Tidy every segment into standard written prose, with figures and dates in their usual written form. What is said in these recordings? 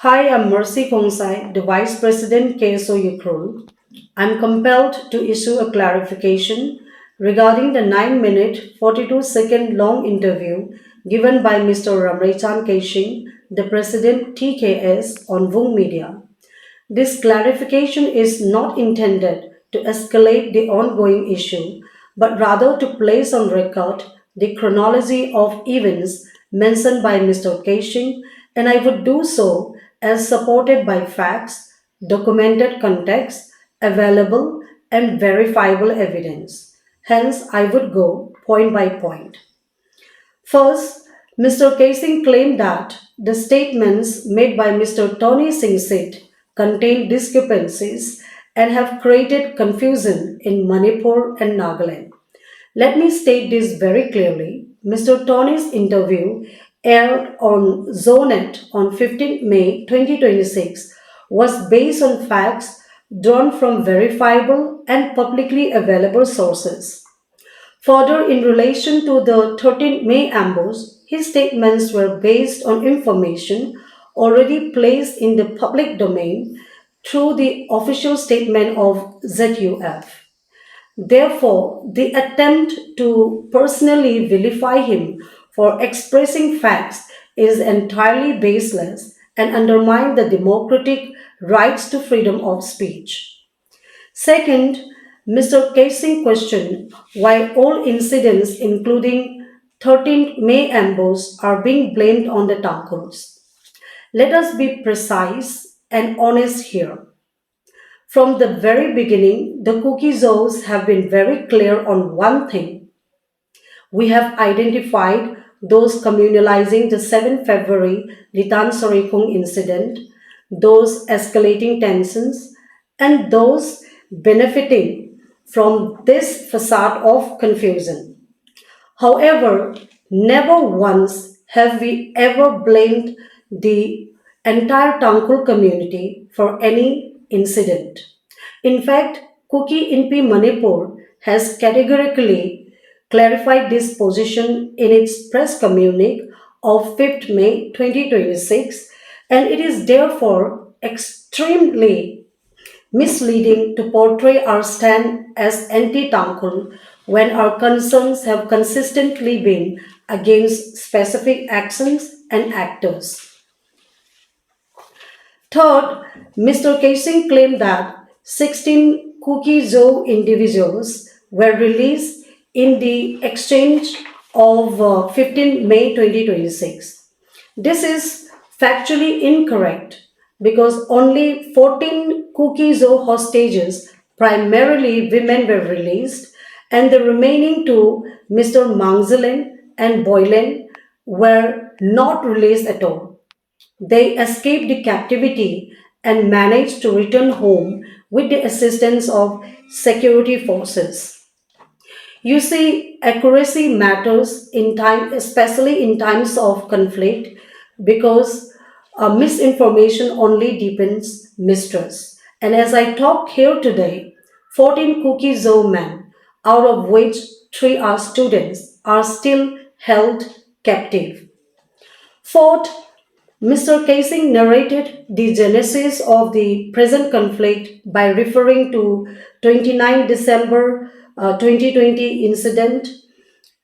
Hi, I'm Mercy Kongsai, the Vice President KSO Ukhrul. I'm compelled to issue a clarification regarding the 9-minute 42-second long interview given by Mr. Ramreichan Keishing, the President TKS on Vung Media. This clarification is not intended to escalate the ongoing issue, but rather to place on record the chronology of events mentioned by Mr. Keishing, and I would do so as supported by facts, documented context, available and verifiable evidence. Hence, I would go point by point. First, Mr. Keising claimed that the statements made by Mr. Tony Singh contain discrepancies and have created confusion in Manipur and Nagaland. Let me state this very clearly. Mr. Tony's interview aired on Zonet on 15 May 2026 was based on facts drawn from verifiable and publicly available sources. Further, in relation to the 13th May ambush, his statements were based on information already placed in the public domain through the official statement of ZUF. Therefore, the attempt to personally vilify him for expressing facts is entirely baseless and undermines the democratic rights to freedom of speech. Second, Mr. Casing questioned why all incidents, including 13th May ambush, are being blamed on the Thakur's. Let us be precise and honest here. From the very beginning, the Kukizos have been very clear on one thing. We have identified those communalizing the 7 February Litan Sorikung incident, those escalating tensions, and those benefiting from this facade of confusion. However, never once have we ever blamed the entire Tangkul community for any incident. In fact, Kuki Inpi Manipur has categorically clarified this position in its press communique of 5th May 2026, and it is therefore extremely misleading to portray our stand as anti Tangkul when our concerns have consistently been against specific actions and actors. Third, Mr. Keishing claimed that 16 Cookie Joe individuals were released in the exchange of 15 May 2026. This is factually incorrect because only 14 Cookie Joe hostages, primarily women, were released, and the remaining two, Mr. Mangzilen and Boylen, were not released at all. They escaped the captivity and managed to return home with the assistance of security forces. You see, accuracy matters in time, especially in times of conflict, because misinformation only deepens mistrust. And as I talk here today, 14 Cookie Zoo men, out of which 3 are students, are still held captive. Fourth, Mr. Casing narrated the genesis of the present conflict by referring to 29 December 2020 incident,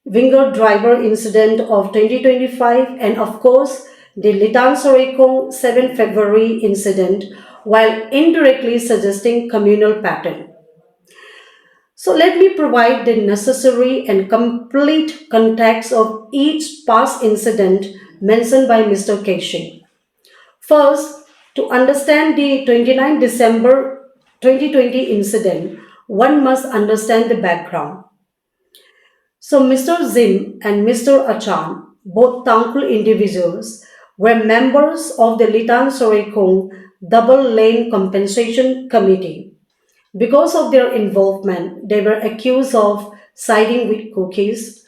Winger driver incident of 2025, and of course the Litan Sorekong 7 February incident, while indirectly suggesting communal pattern. So let me provide the necessary and complete context of each past incident mentioned by Mr. Keishing. First, to understand the 29 December 2020 incident, one must understand the background. So, Mr. Zim and Mr. Achan, both Tangkul individuals, were members of the Litan Sorekong Double Lane Compensation Committee. Because of their involvement, they were accused of siding with cookies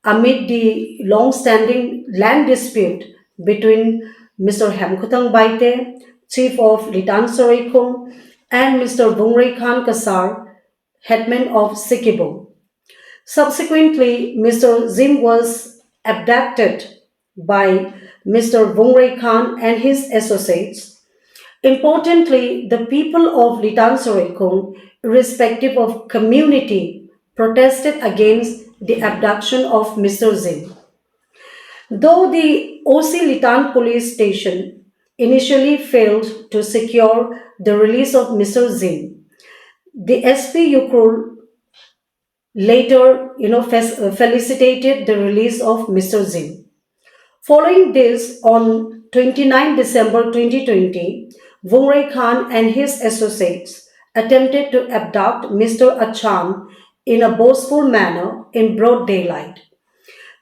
amid the long-standing land dispute between Mr. Hemkutang Baite, chief of Litan Sorekong, and Mr. Bungray Kasar, headman of Sikibo. Subsequently, Mr. Zim was abducted by Mr. Bungray Khan and his associates, Importantly, the people of Litansorekong, irrespective of community, protested against the abduction of Mr. Zin. Though the OC Litan police station initially failed to secure the release of Mr. Zin, the SP Ukhrul later, felicitated the release of Mr. Zin. Following this, on 29 December 2020, Vungrai Khan and his associates attempted to abduct Mr. Achan in a boastful manner in broad daylight.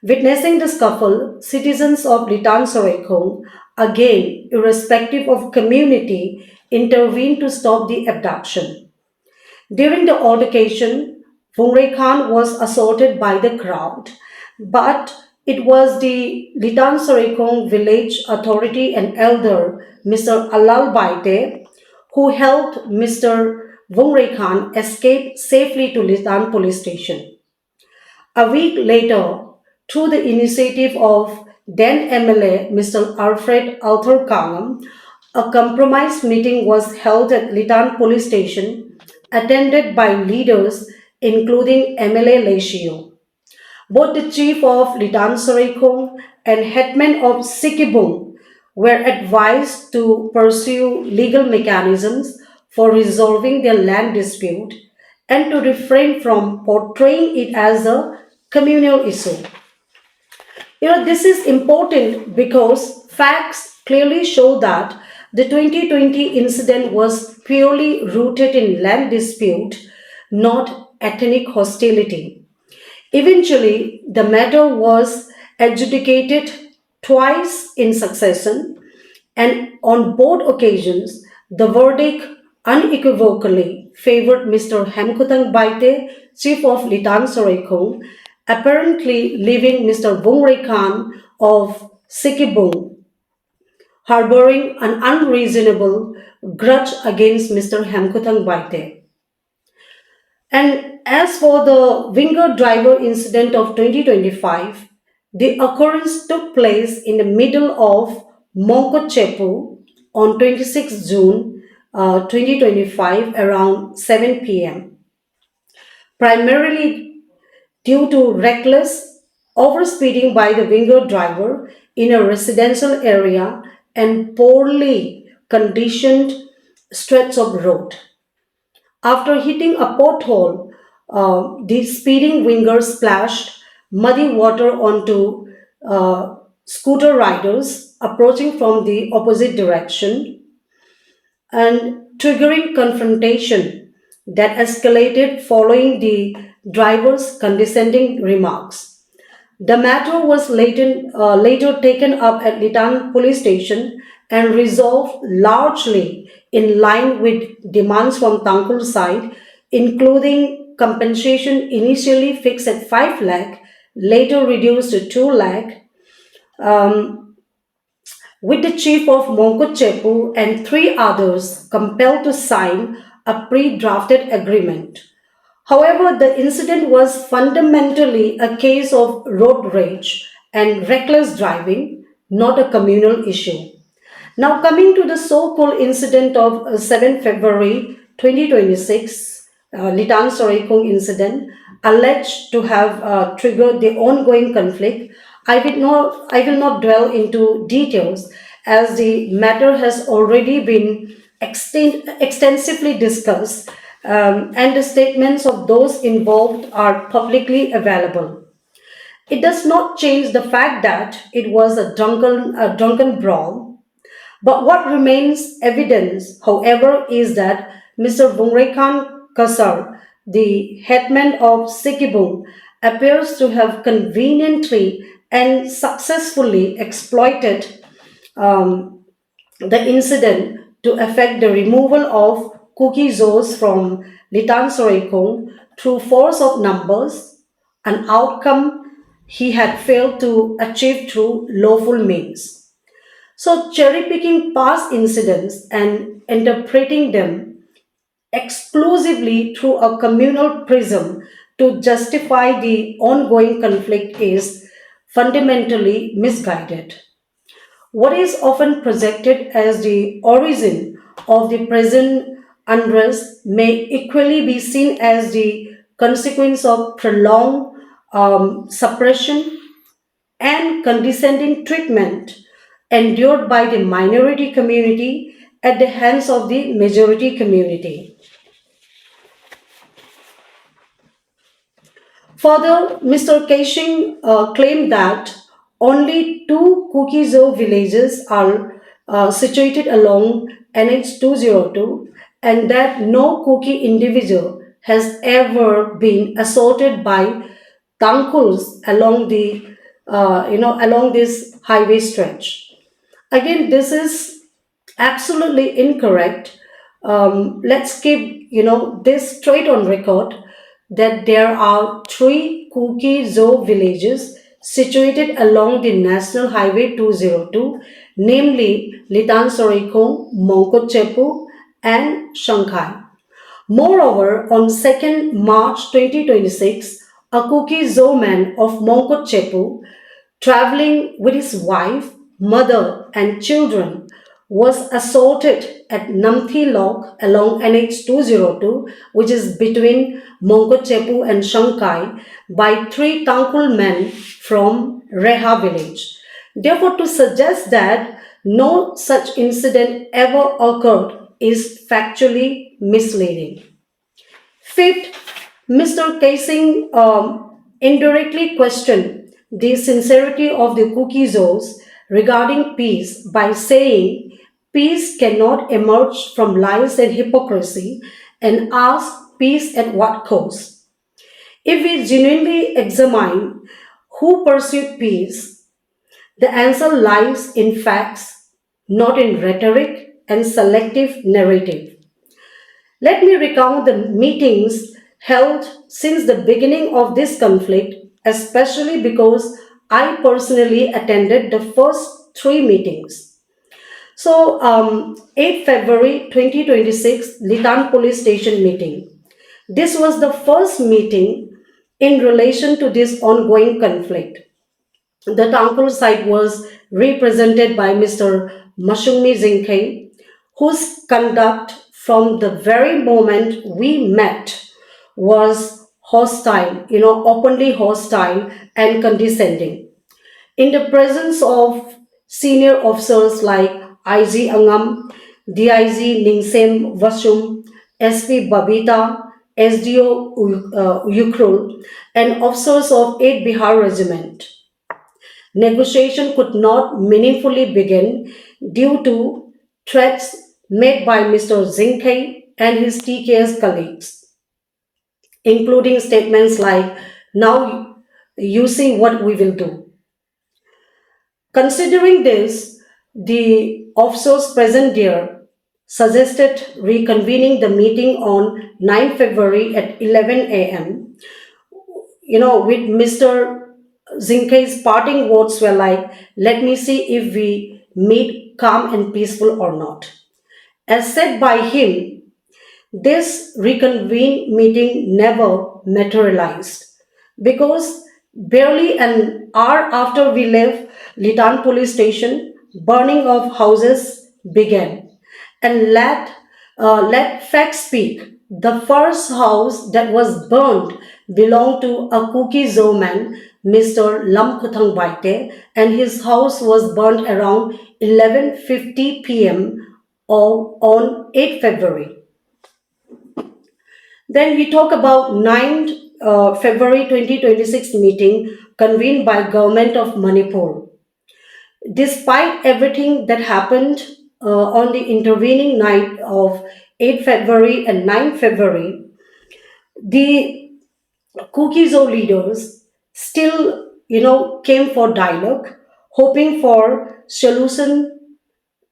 Witnessing the scuffle, citizens of Litan Sorekong, again irrespective of community, intervened to stop the abduction. During the altercation, Vungre Khan was assaulted by the crowd, but it was the Litan Sorekong village authority and elder, Mr. Alal Baite, who helped Mr. Vungre Khan escape safely to Litan police station. A week later, through the initiative of then MLA Mr. Alfred Arthur Kangam, a compromise meeting was held at Litan police station, attended by leaders including MLA Leishio. Both the chief of Litan Sarekong and headman of Sikibung were advised to pursue legal mechanisms for resolving their land dispute and to refrain from portraying it as a communal issue. This is important because facts clearly show that the 2020 incident was purely rooted in land dispute, not ethnic hostility. Eventually, the matter was adjudicated twice in succession, and on both occasions, the verdict unequivocally favored Mr. Hemkutang Baite, chief of Litan Sorekong, apparently leaving Mr. Bungre Khan of Sikibung harboring an unreasonable grudge against Mr. Hemkutang Baite. And as for the winger driver incident of 2025, the occurrence took place in the middle of Mongkotchepu on 26 June 2025 around 7 p.m. Primarily due to reckless overspeeding by the winger driver in a residential area and poorly conditioned stretch of road. After hitting a pothole, the speeding winger splashed muddy water onto scooter riders approaching from the opposite direction and triggering confrontation that escalated following the driver's condescending remarks. The matter was later taken up at Litan police station and resolved largely in line with demands from Tangkul's side, including compensation initially fixed at 5 lakh, later reduced to 2 lakh, with the chief of Mongkutchepu and three others compelled to sign a pre-drafted agreement. However, the incident was fundamentally a case of road rage and reckless driving, not a communal issue. Now, coming to the so called incident of 7 February 2026, Litan Sorekong incident, alleged to have triggered the ongoing conflict, I will not dwell into details as the matter has already been extensively discussed and the statements of those involved are publicly available. It does not change the fact that it was a drunken brawl, but what remains evidence, however, is that Mr. Bungrekan Kasar, the headman of Sikibung, appears to have conveniently and successfully exploited the incident to effect the removal of cookie zones from Litan Sorekong through force of numbers, an outcome he had failed to achieve through lawful means. So, cherry picking past incidents and interpreting them exclusively through a communal prism to justify the ongoing conflict is fundamentally misguided. What is often projected as the origin of the present unrest may equally be seen as the consequence of prolonged suppression and condescending treatment endured by the minority community at the hands of the majority community. Further, Mr. Keishing claimed that only two Kukizo villages are situated along NH 202 and that no Kuki individual has ever been assaulted by Tangkuls along along this highway stretch. Again, this is absolutely incorrect. Let's keep this straight on record that there are three Kuki Zo villages situated along the National Highway 202, namely Litan Sorikong, Mongkot Chepu, and Shanghai. Moreover, on 2nd March 2026, a Kuki Zo man of Mongkot Chepu traveling with his wife, mother, and children, was assaulted at Namthi Lok along NH 202, which is between Mongkochepu and Shankai, by three Tangkul men from Reha village. Therefore, to suggest that no such incident ever occurred is factually misleading. Fifth, Mr. Casing indirectly questioned the sincerity of the Kukizos regarding peace by saying peace cannot emerge from lies and hypocrisy and asked peace at what cost. If we genuinely examine who pursued peace, the answer lies in facts, not in rhetoric and selective narrative. Let me recount the meetings held since the beginning of this conflict, especially because I personally attended the first three meetings. So, 8 February 2026, Litan Police Station meeting. This was the first meeting in relation to this ongoing conflict. The Tangkol side was represented by Mr. Mashungmi Zinkhe, whose conduct from the very moment we met was hostile, openly hostile and condescending. In the presence of senior officers like IG Angam, DIG Ningsem Vasum, SP Babita, SDO Ukhrul, and officers of 8 Bihar Regiment. Negotiation could not meaningfully begin due to threats made by Mr. Zinkhe and his TKS colleagues, including statements like, now you see what we will do. Considering this, the officers present there suggested reconvening the meeting on 9 February at 11 a.m. With Mr. Zinkhe's parting words were like, let me see if we meet calm and peaceful or not. As said by him, this reconvened meeting never materialized because barely an hour after we left Litan police station, burning of houses began. And let facts speak. The first house that was burned belonged to a Kuki man, Mr. Lam Kuthang Baite, and his house was burned around 11:50 p.m. On 8 February. Then we talk about 9th February 2026 meeting convened by government of Manipur. Despite everything that happened on the intervening night of 8 February and 9 February, the Kukizo leaders still, came for dialogue, hoping for solution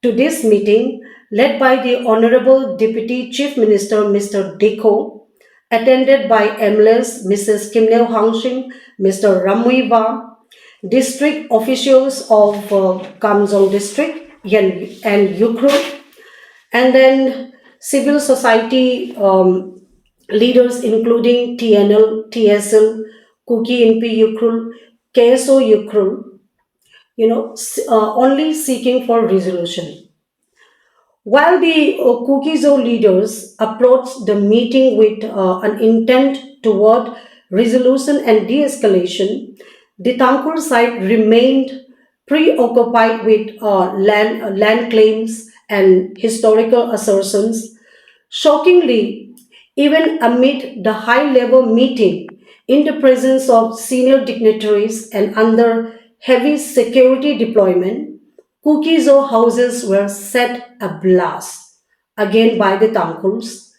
to this meeting led by the Honorable Deputy Chief Minister Mr. Deko, attended by MLAs Mrs. Kimneo Hangshing, Mr. Ramuiva, district officials of Kamjong district and Ukhrul, and then civil society leaders including TNL, TSL, Kuki NP Ukhrul, KSO Ukhrul, only seeking for resolution. While the Kukizo leaders approached the meeting with an intent toward resolution and de escalation, the Tangkul side remained preoccupied with land claims and historical assertions. Shockingly, even amid the high level meeting, in the presence of senior dignitaries and under heavy security deployment, Kukizo houses were set ablaze again by the Tangkuls,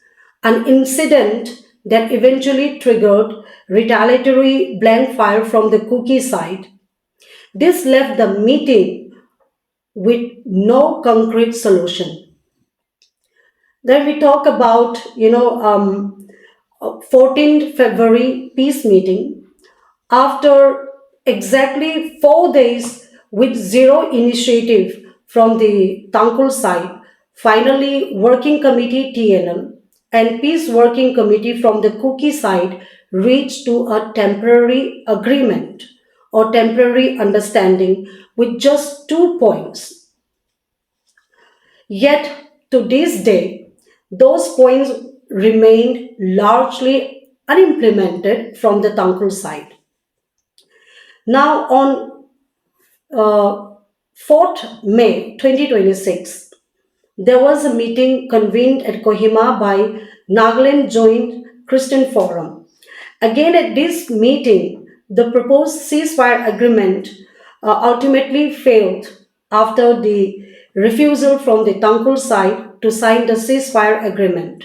an incident that eventually triggered retaliatory blank fire from the Kuki side. This left the meeting with no concrete solution. Then we talk about, 14th February peace meeting. After exactly 4 days with zero initiative from the Tangkul side, finally Working Committee TNM and Peace Working Committee from the Kuki side reached to a temporary agreement or temporary understanding with just 2 points. Yet to this day, those points remained largely unimplemented from the Tangkul side. Now, on 4th May 2026, there was a meeting convened at Kohima by Nagaland Joint Christian Forum. Again, at this meeting, the proposed ceasefire agreement ultimately failed after the refusal from the Tangkul side to sign the ceasefire agreement.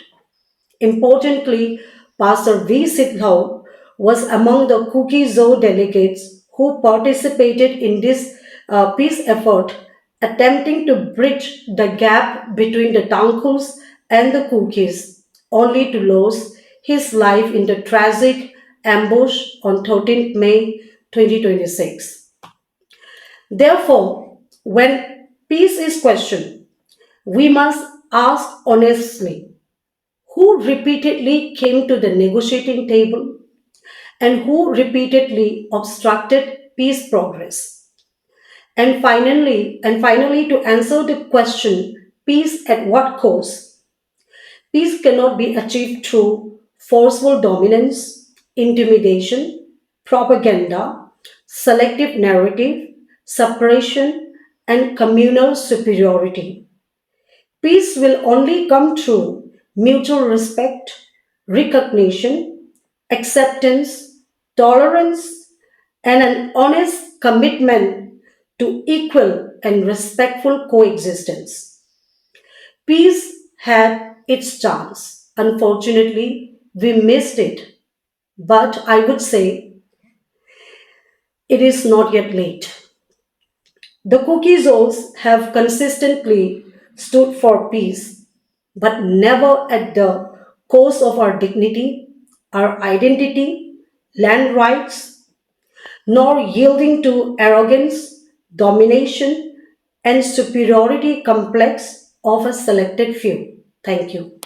Importantly, Pastor V. Sidhau was among the Kuki Zoo delegates who participated in this peace effort, attempting to bridge the gap between the Tangkuls and the Kukis, only to lose his life in the tragic ambush on 13th May 2026. Therefore, when peace is questioned, we must ask honestly who repeatedly came to the negotiating table and who repeatedly obstructed peace progress. And finally, to answer the question, peace at what cost? Peace cannot be achieved through forceful dominance, intimidation, propaganda, selective narrative, suppression, and communal superiority. Peace will only come through mutual respect, recognition, acceptance, tolerance, and an honest commitment to equal and respectful coexistence. Peace had its chance. Unfortunately, we missed it. But I would say it is not yet late. The Kukizos have consistently stood for peace, but never at the cost of our dignity, our identity, land rights, nor yielding to arrogance, domination, and superiority complex of a selected few. Thank you.